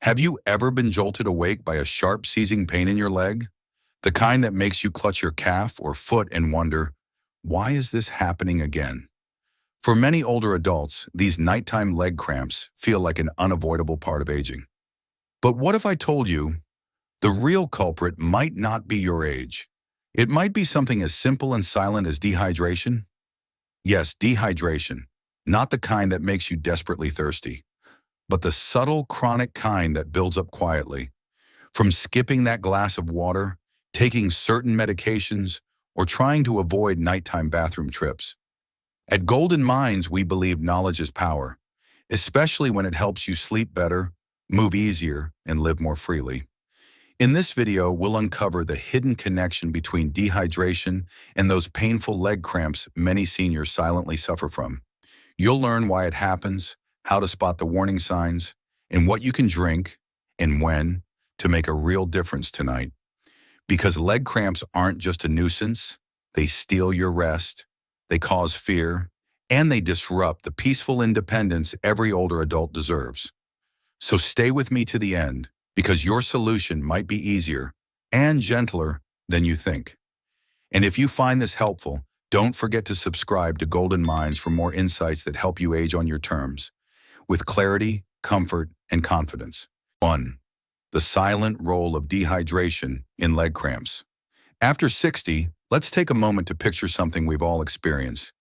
Have you ever been jolted awake by a sharp seizing pain in your leg? The kind that makes you clutch your calf or foot and wonder, why is this happening again? For many older adults, these nighttime leg cramps feel like an unavoidable part of aging. But what if I told you the real culprit might not be your age? It might be something as simple and silent as dehydration? Yes, dehydration, not the kind that makes you desperately thirsty, but the subtle, chronic kind that builds up quietly. From skipping that glass of water, taking certain medications, or trying to avoid nighttime bathroom trips. At Golden Minds, we believe knowledge is power, especially when it helps you sleep better, move easier, and live more freely. In this video, we'll uncover the hidden connection between dehydration and those painful leg cramps many seniors silently suffer from. You'll learn why it happens, how to spot the warning signs, and what you can drink and when to make a real difference tonight. Because leg cramps aren't just a nuisance, they steal your rest, they cause fear, and they disrupt the peaceful independence every older adult deserves. So stay with me to the end, because your solution might be easier and gentler than you think. And if you find this helpful, don't forget to subscribe to Golden Minds for more insights that help you age on your terms, with clarity, comfort, and confidence. 1. The silent role of dehydration in leg cramps. After 60, let's take a moment to picture something we've all experienced.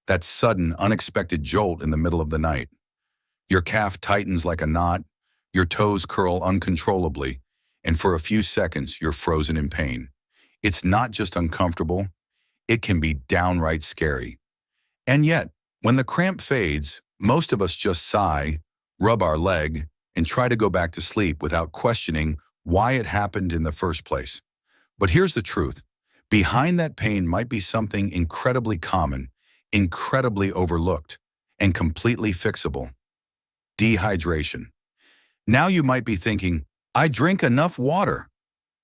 That sudden, unexpected jolt in the middle of the night. Your calf tightens like a knot, your toes curl uncontrollably, and for a few seconds, you're frozen in pain. It's not just uncomfortable, it can be downright scary. And yet, when the cramp fades, most of us just sigh, rub our leg, and try to go back to sleep without questioning why it happened in the first place. But here's the truth. Behind that pain might be something incredibly common, incredibly overlooked, and completely fixable. Dehydration. Now you might be thinking, I drink enough water.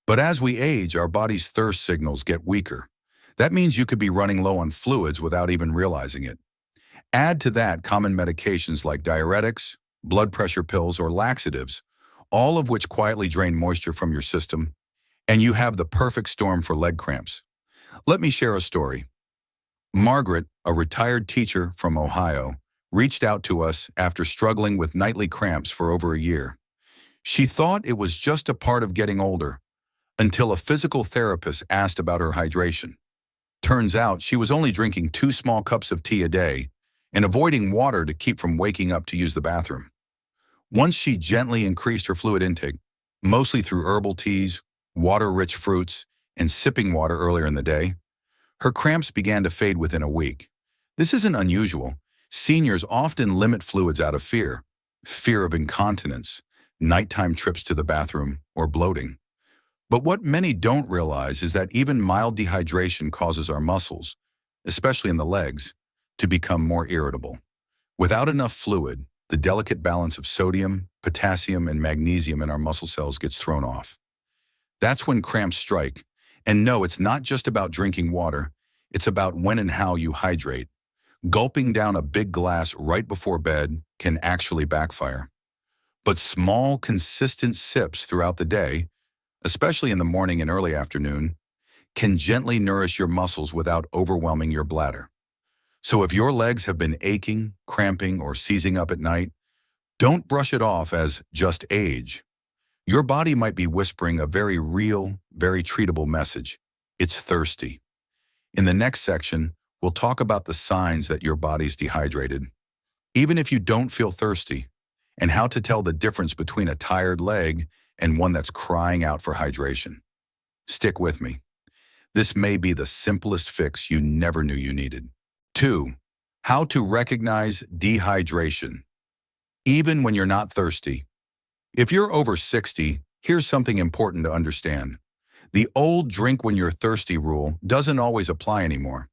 But as we age, our body's thirst signals get weaker. That means you could be running low on fluids without even realizing it. Add to that common medications like diuretics, blood pressure pills, or laxatives, all of which quietly drain moisture from your system, and you have the perfect storm for leg cramps. Let me share a story. Margaret, a retired teacher from Ohio, reached out to us after struggling with nightly cramps for over a year. She thought it was just a part of getting older, until a physical therapist asked about her hydration. Turns out she was only drinking 2 small cups of tea a day and avoiding water to keep from waking up to use the bathroom. Once she gently increased her fluid intake, mostly through herbal teas, water-rich fruits, and sipping water earlier in the day, her cramps began to fade within a week. This isn't unusual. Seniors often limit fluids out of fear of incontinence, nighttime trips to the bathroom, or bloating. But what many don't realize is that even mild dehydration causes our muscles, especially in the legs, to become more irritable. Without enough fluid, the delicate balance of sodium, potassium, and magnesium in our muscle cells gets thrown off. That's when cramps strike. And no, it's not just about drinking water, it's about when and how you hydrate. Gulping down a big glass right before bed can actually backfire. But small, consistent sips throughout the day, especially in the morning and early afternoon, can gently nourish your muscles without overwhelming your bladder. So if your legs have been aching, cramping, or seizing up at night, don't brush it off as just age. Your body might be whispering a very real, very treatable message. It's thirsty. In the next section, we'll talk about the signs that your body's dehydrated, even if you don't feel thirsty, and how to tell the difference between a tired leg and one that's crying out for hydration. Stick with me. This may be the simplest fix you never knew you needed. 2. How to recognize dehydration, even when you're not thirsty. If you're over 60, here's something important to understand. The old drink when you're thirsty rule doesn't always apply anymore.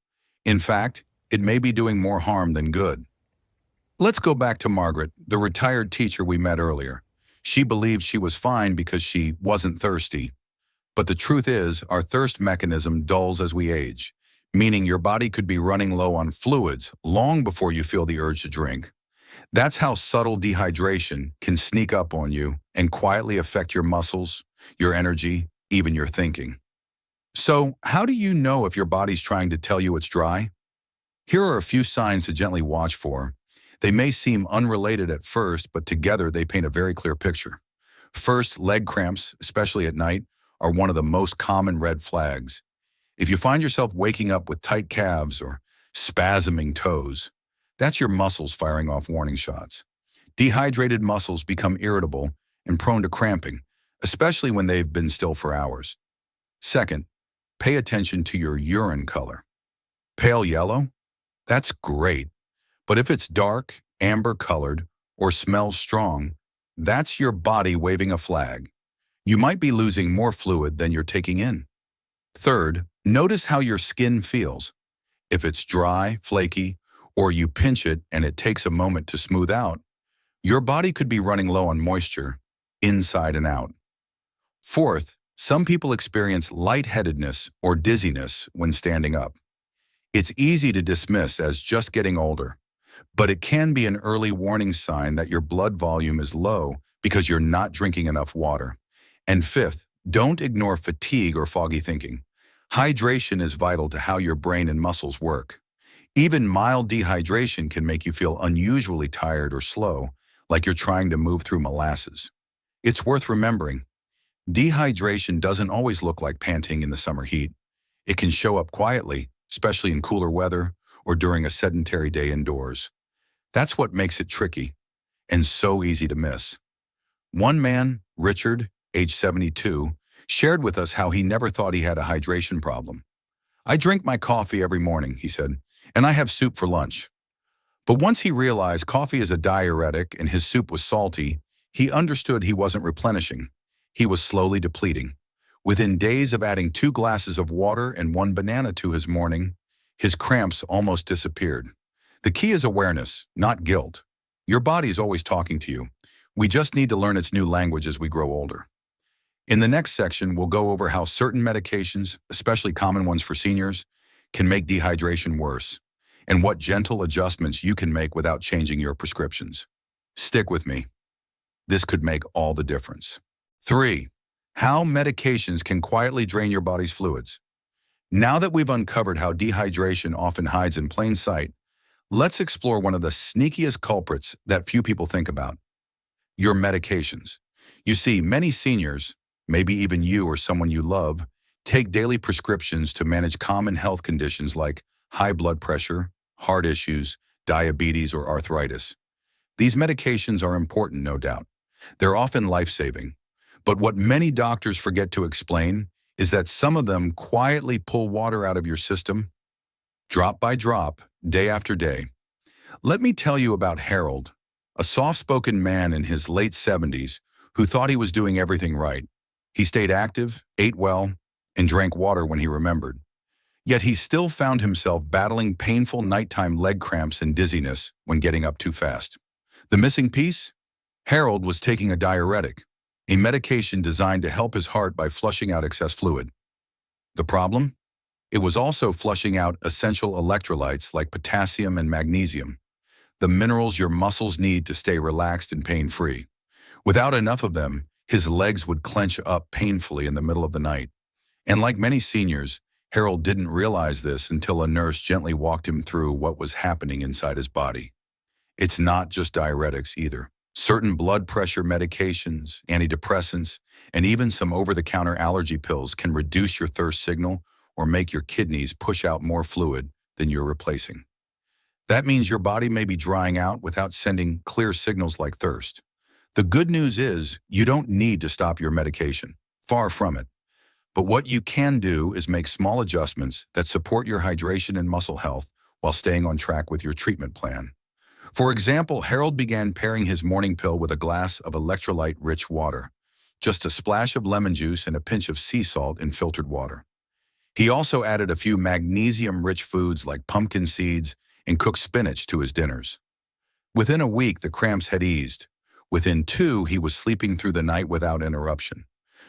In fact, it may be doing more harm than good. Let's go back to Margaret, the retired teacher we met earlier. She believed she was fine because she wasn't thirsty. But the truth is, our thirst mechanism dulls as we age, meaning your body could be running low on fluids long before you feel the urge to drink. That's how subtle dehydration can sneak up on you and quietly affect your muscles, your energy, even your thinking. So, how do you know if your body's trying to tell you it's dry? Here are a few signs to gently watch for. They may seem unrelated at first, but together they paint a very clear picture. First, leg cramps, especially at night, are one of the most common red flags. If you find yourself waking up with tight calves or spasming toes, that's your muscles firing off warning shots. Dehydrated muscles become irritable and prone to cramping, especially when they've been still for hours. Second, pay attention to your urine color. Pale yellow? That's great. But if it's dark, amber-colored, or smells strong, that's your body waving a flag. You might be losing more fluid than you're taking in. Third, notice how your skin feels. If it's dry, flaky, or you pinch it and it takes a moment to smooth out, your body could be running low on moisture, inside and out. Fourth, some people experience lightheadedness or dizziness when standing up. It's easy to dismiss as just getting older, but it can be an early warning sign that your blood volume is low because you're not drinking enough water. And fifth, don't ignore fatigue or foggy thinking. Hydration is vital to how your brain and muscles work. Even mild dehydration can make you feel unusually tired or slow, like you're trying to move through molasses. It's worth remembering, dehydration doesn't always look like panting in the summer heat. It can show up quietly, especially in cooler weather or during a sedentary day indoors. That's what makes it tricky and so easy to miss. One man, Richard, age 72, shared with us how he never thought he had a hydration problem. "I drink my coffee every morning," he said, "and I have soup for lunch." But once he realized coffee is a diuretic and his soup was salty, he understood he wasn't replenishing. He was slowly depleting. Within days of adding 2 glasses of water and 1 banana to his morning, his cramps almost disappeared. The key is awareness, not guilt. Your body is always talking to you. We just need to learn its new language as we grow older. In the next section, we'll go over how certain medications, especially common ones for seniors, can make dehydration worse, and what gentle adjustments you can make without changing your prescriptions. Stick with me. This could make all the difference. 3. How medications can quietly drain your body's fluids. Now that we've uncovered how dehydration often hides in plain sight, let's explore one of the sneakiest culprits that few people think about: your medications. You see, many seniors, maybe even you or someone you love, take daily prescriptions to manage common health conditions like high blood pressure, heart issues, diabetes, or arthritis. These medications are important, no doubt. They're often life-saving. But what many doctors forget to explain is that some of them quietly pull water out of your system, drop by drop, day after day. Let me tell you about Harold, a soft-spoken man in his late 70s who thought he was doing everything right. He stayed active, ate well, and drank water when he remembered. Yet he still found himself battling painful nighttime leg cramps and dizziness when getting up too fast. The missing piece? Harold was taking a diuretic, a medication designed to help his heart by flushing out excess fluid. The problem? It was also flushing out essential electrolytes like potassium and magnesium, the minerals your muscles need to stay relaxed and pain-free. Without enough of them, his legs would clench up painfully in the middle of the night. And like many seniors, Harold didn't realize this until a nurse gently walked him through what was happening inside his body. It's not just diuretics either. Certain blood pressure medications, antidepressants, and even some over-the-counter allergy pills can reduce your thirst signal or make your kidneys push out more fluid than you're replacing. That means your body may be drying out without sending clear signals like thirst. The good news is you don't need to stop your medication. Far from it. But what you can do is make small adjustments that support your hydration and muscle health while staying on track with your treatment plan. For example, Harold began pairing his morning pill with a glass of electrolyte-rich water, just a splash of lemon juice and a pinch of sea salt in filtered water. He also added a few magnesium-rich foods like pumpkin seeds and cooked spinach to his dinners. Within a week, the cramps had eased. Within 2, he was sleeping through the night without interruption.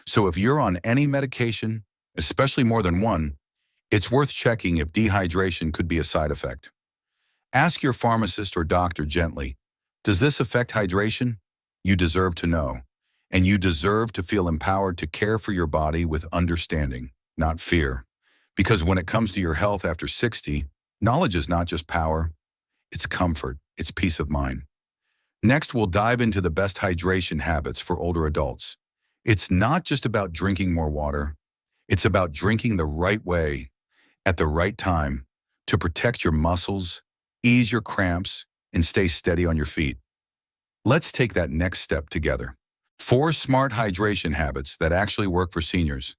So if you're on any medication, especially more than one, it's worth checking if dehydration could be a side effect. Ask your pharmacist or doctor gently, Does this affect hydration? You deserve to know. And you deserve to feel empowered to care for your body with understanding, not fear. Because when it comes to your health after 60, knowledge is not just power, it's comfort, it's peace of mind. Next, we'll dive into the best hydration habits for older adults. It's not just about drinking more water, it's about drinking the right way, at the right time, to protect your muscles, ease your cramps, and stay steady on your feet. Let's take that next step together. 4 smart hydration habits that actually work for seniors.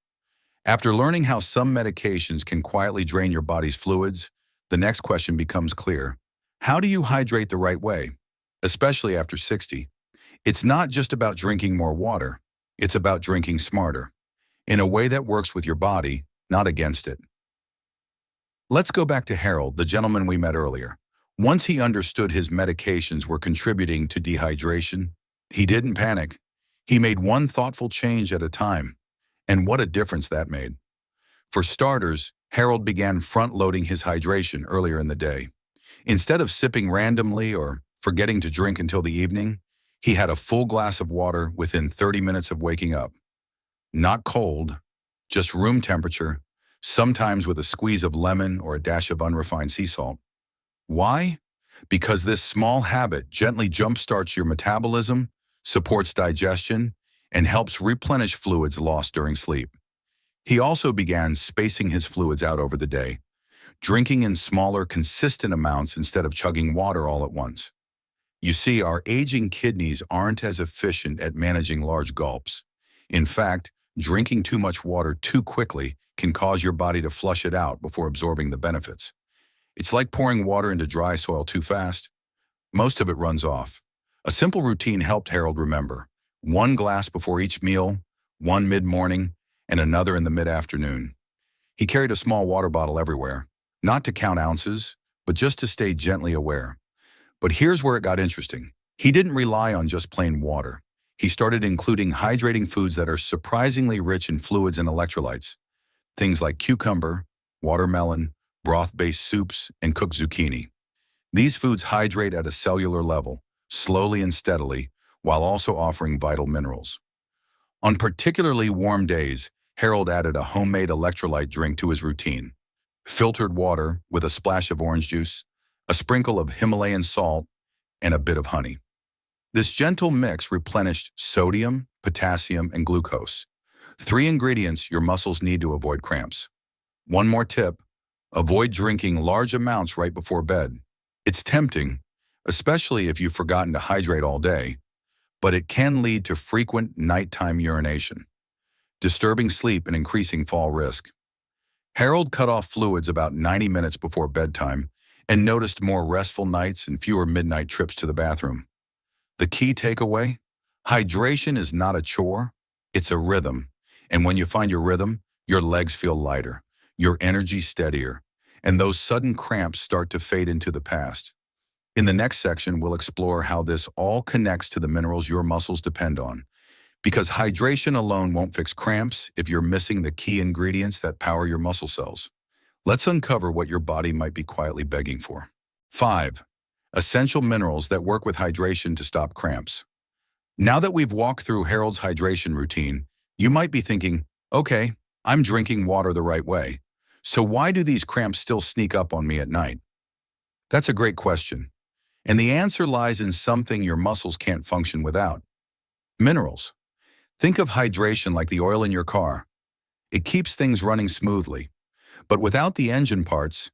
After learning how some medications can quietly drain your body's fluids, the next question becomes clear. How do you hydrate the right way, especially after 60? It's not just about drinking more water, it's about drinking smarter, in a way that works with your body, not against it. Let's go back to Harold, the gentleman we met earlier. Once he understood his medications were contributing to dehydration, he didn't panic. He made one thoughtful change at a time. And what a difference that made. For starters, Harold began front-loading his hydration earlier in the day. Instead of sipping randomly or forgetting to drink until the evening, he had a full glass of water within 30 minutes of waking up. Not cold, just room temperature, sometimes with a squeeze of lemon or a dash of unrefined sea salt. Why? Because this small habit gently jumpstarts your metabolism, supports digestion, and helps replenish fluids lost during sleep. He also began spacing his fluids out over the day, drinking in smaller, consistent amounts instead of chugging water all at once. You see, our aging kidneys aren't as efficient at managing large gulps. In fact, drinking too much water too quickly can cause your body to flush it out before absorbing the benefits. It's like pouring water into dry soil too fast. Most of it runs off. A simple routine helped Harold remember. 1 glass before each meal, 1 mid-morning, and another in the mid-afternoon. He carried a small water bottle everywhere, not to count ounces, but just to stay gently aware. But here's where it got interesting. He didn't rely on just plain water. He started including hydrating foods that are surprisingly rich in fluids and electrolytes. Things like cucumber, watermelon, broth-based soups, and cooked zucchini. These foods hydrate at a cellular level, slowly and steadily, while also offering vital minerals. On particularly warm days, Harold added a homemade electrolyte drink to his routine. Filtered water with a splash of orange juice, a sprinkle of Himalayan salt, and a bit of honey. This gentle mix replenished sodium, potassium, and glucose. 3 ingredients your muscles need to avoid cramps. One more tip, avoid drinking large amounts right before bed. It's tempting, especially if you've forgotten to hydrate all day, but it can lead to frequent nighttime urination, disturbing sleep and increasing fall risk. Harold cut off fluids about 90 minutes before bedtime and noticed more restful nights and fewer midnight trips to the bathroom. The key takeaway? Hydration is not a chore, it's a rhythm. And when you find your rhythm, your legs feel lighter, your energy steadier, and those sudden cramps start to fade into the past. In the next section, we'll explore how this all connects to the minerals your muscles depend on. Because hydration alone won't fix cramps if you're missing the key ingredients that power your muscle cells. Let's uncover what your body might be quietly begging for. 5. Essential minerals that work with hydration to stop cramps. Now that we've walked through Harold's hydration routine, you might be thinking, okay, I'm drinking water the right way. So why do these cramps still sneak up on me at night? That's a great question. And the answer lies in something your muscles can't function without. Minerals. Think of hydration like the oil in your car. It keeps things running smoothly. But without the engine parts,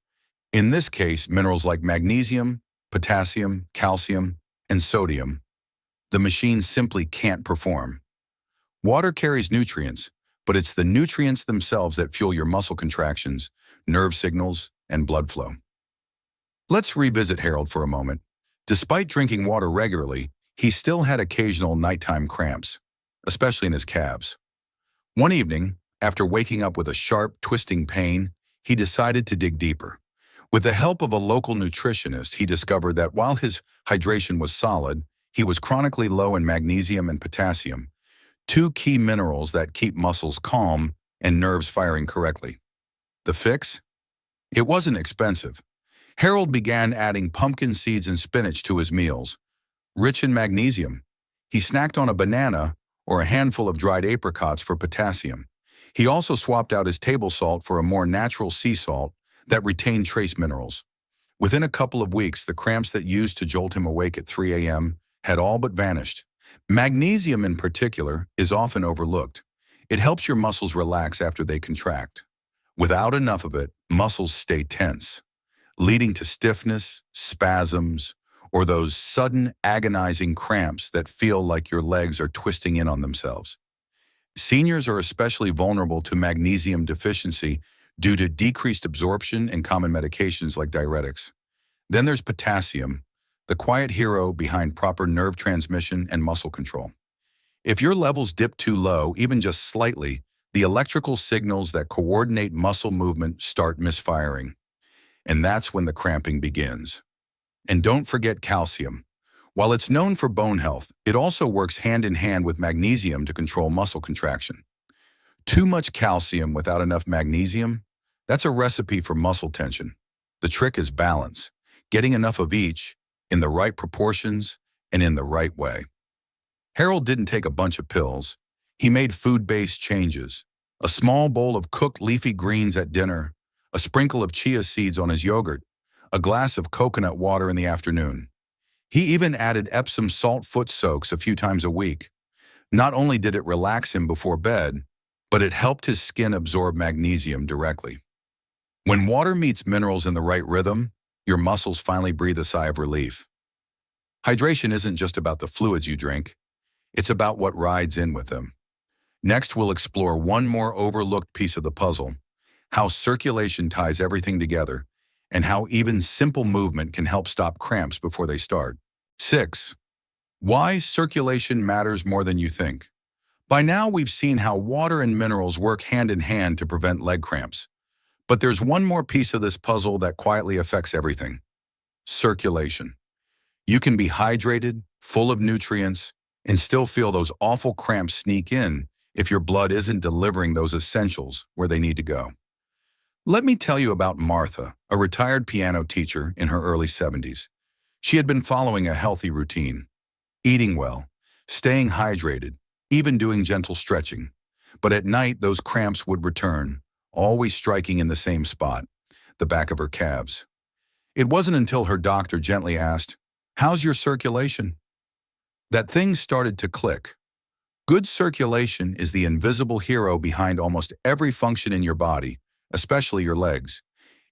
in this case, minerals like magnesium, potassium, calcium, and sodium, the machine simply can't perform. Water carries nutrients, but it's the nutrients themselves that fuel your muscle contractions, nerve signals, and blood flow. Let's revisit Harold for a moment. Despite drinking water regularly, he still had occasional nighttime cramps, especially in his calves. One evening, after waking up with a sharp, twisting pain, he decided to dig deeper. With the help of a local nutritionist, he discovered that while his hydration was solid, he was chronically low in magnesium and potassium, 2 key minerals that keep muscles calm and nerves firing correctly. The fix? It wasn't expensive. Harold began adding pumpkin seeds and spinach to his meals, rich in magnesium. He snacked on a banana or a handful of dried apricots for potassium. He also swapped out his table salt for a more natural sea salt that retained trace minerals. Within a couple of weeks, the cramps that used to jolt him awake at 3 a.m. had all but vanished. Magnesium in particular is often overlooked. It helps your muscles relax after they contract. Without enough of it, muscles stay tense, leading to stiffness, spasms, or those sudden agonizing cramps that feel like your legs are twisting in on themselves. Seniors are especially vulnerable to magnesium deficiency due to decreased absorption and common medications like diuretics. Then there's potassium, the quiet hero behind proper nerve transmission and muscle control. If your levels dip too low, even just slightly, the electrical signals that coordinate muscle movement start misfiring. And that's when the cramping begins. And don't forget calcium. While it's known for bone health, it also works hand in hand with magnesium to control muscle contraction. Too much calcium without enough magnesium, that's a recipe for muscle tension. The trick is balance, getting enough of each in the right proportions and in the right way. Harold didn't take a bunch of pills. He made food-based changes. A small bowl of cooked leafy greens at dinner, a sprinkle of chia seeds on his yogurt, a glass of coconut water in the afternoon. He even added Epsom salt foot soaks a few times a week. Not only did it relax him before bed, but it helped his skin absorb magnesium directly. When water meets minerals in the right rhythm, your muscles finally breathe a sigh of relief. Hydration isn't just about the fluids you drink, it's about what rides in with them. Next, we'll explore one more overlooked piece of the puzzle, how circulation ties everything together, and how even simple movement can help stop cramps before they start. 6. Why circulation matters more than you think. By now, we've seen how water and minerals work hand in hand to prevent leg cramps. But there's one more piece of this puzzle that quietly affects everything: circulation. You can be hydrated, full of nutrients, and still feel those awful cramps sneak in if your blood isn't delivering those essentials where they need to go. Let me tell you about Martha, a retired piano teacher in her early 70s. She had been following a healthy routine, eating well, staying hydrated, even doing gentle stretching. But at night, those cramps would return, always striking in the same spot, the back of her calves. It wasn't until her doctor gently asked, "How's your circulation?" that things started to click. Good circulation is the invisible hero behind almost every function in your body, especially your legs.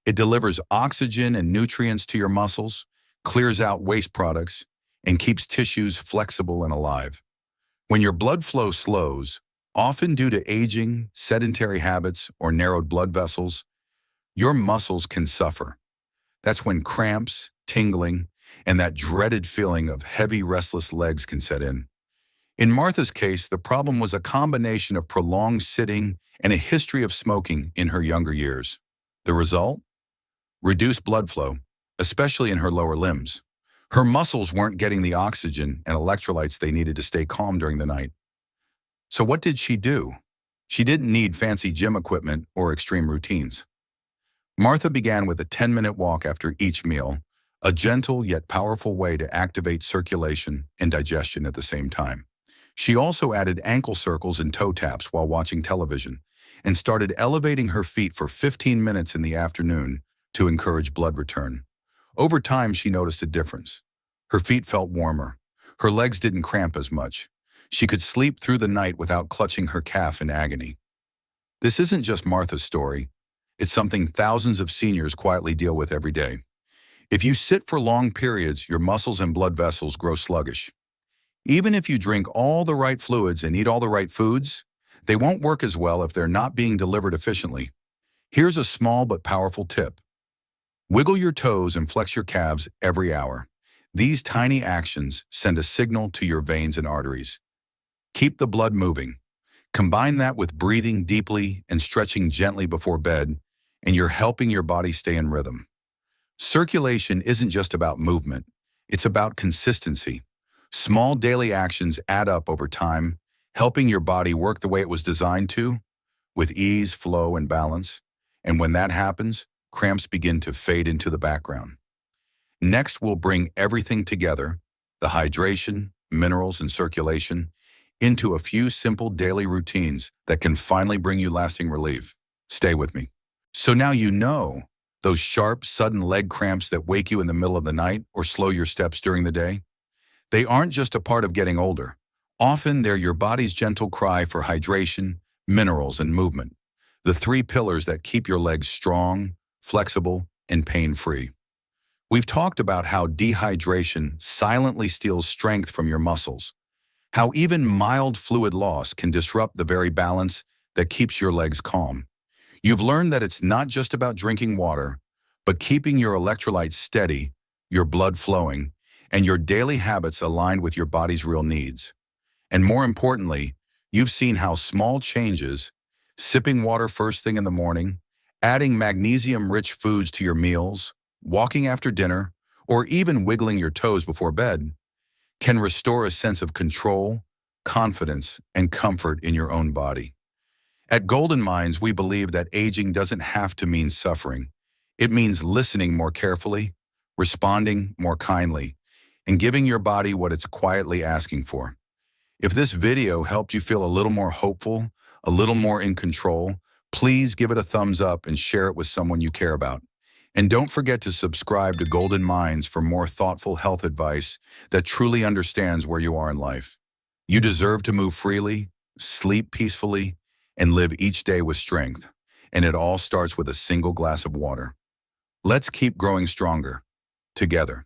It delivers oxygen and nutrients to your muscles, clears out waste products, and keeps tissues flexible and alive. When your blood flow slows, often due to aging, sedentary habits, or narrowed blood vessels, your muscles can suffer. That's when cramps, tingling, and that dreaded feeling of heavy, restless legs can set in. In Martha's case, the problem was a combination of prolonged sitting and a history of smoking in her younger years. The result? Reduced blood flow, especially in her lower limbs. Her muscles weren't getting the oxygen and electrolytes they needed to stay calm during the night. So what did she do? She didn't need fancy gym equipment or extreme routines. Martha began with a 10-minute walk after each meal, a gentle yet powerful way to activate circulation and digestion at the same time. She also added ankle circles and toe taps while watching television, and started elevating her feet for 15 minutes in the afternoon to encourage blood return. Over time, she noticed a difference. Her feet felt warmer. Her legs didn't cramp as much. She could sleep through the night without clutching her calf in agony. This isn't just Martha's story. It's something thousands of seniors quietly deal with every day. If you sit for long periods, your muscles and blood vessels grow sluggish. Even if you drink all the right fluids and eat all the right foods, they won't work as well if they're not being delivered efficiently. Here's a small but powerful tip. Wiggle your toes and flex your calves every hour. These tiny actions send a signal to your veins and arteries. Keep the blood moving. Combine that with breathing deeply and stretching gently before bed, and you're helping your body stay in rhythm. Circulation isn't just about movement. It's about consistency. Small daily actions add up over time, helping your body work the way it was designed to, with ease, flow, and balance. And when that happens, cramps begin to fade into the background. Next, we'll bring everything together: the hydration, minerals, and circulation, into a few simple daily routines that can finally bring you lasting relief. Stay with me. So now you know those sharp, sudden leg cramps that wake you in the middle of the night or slow your steps during the day. They aren't just a part of getting older. Often they're your body's gentle cry for hydration, minerals, and movement. The three pillars that keep your legs strong, flexible, and pain-free. We've talked about how dehydration silently steals strength from your muscles, how even mild fluid loss can disrupt the very balance that keeps your legs calm. You've learned that it's not just about drinking water, but keeping your electrolytes steady, your blood flowing, and your daily habits aligned with your body's real needs. And more importantly, you've seen how small changes, sipping water first thing in the morning, adding magnesium-rich foods to your meals, walking after dinner, or even wiggling your toes before bed, can restore a sense of control, confidence, and comfort in your own body. At Golden Minds, we believe that aging doesn't have to mean suffering. It means listening more carefully, responding more kindly, and giving your body what it's quietly asking for. If this video helped you feel a little more hopeful, a little more in control, please give it a thumbs up and share it with someone you care about. And don't forget to subscribe to Golden Minds for more thoughtful health advice that truly understands where you are in life. You deserve to move freely, sleep peacefully, and live each day with strength. And it all starts with a single glass of water. Let's keep growing stronger, together.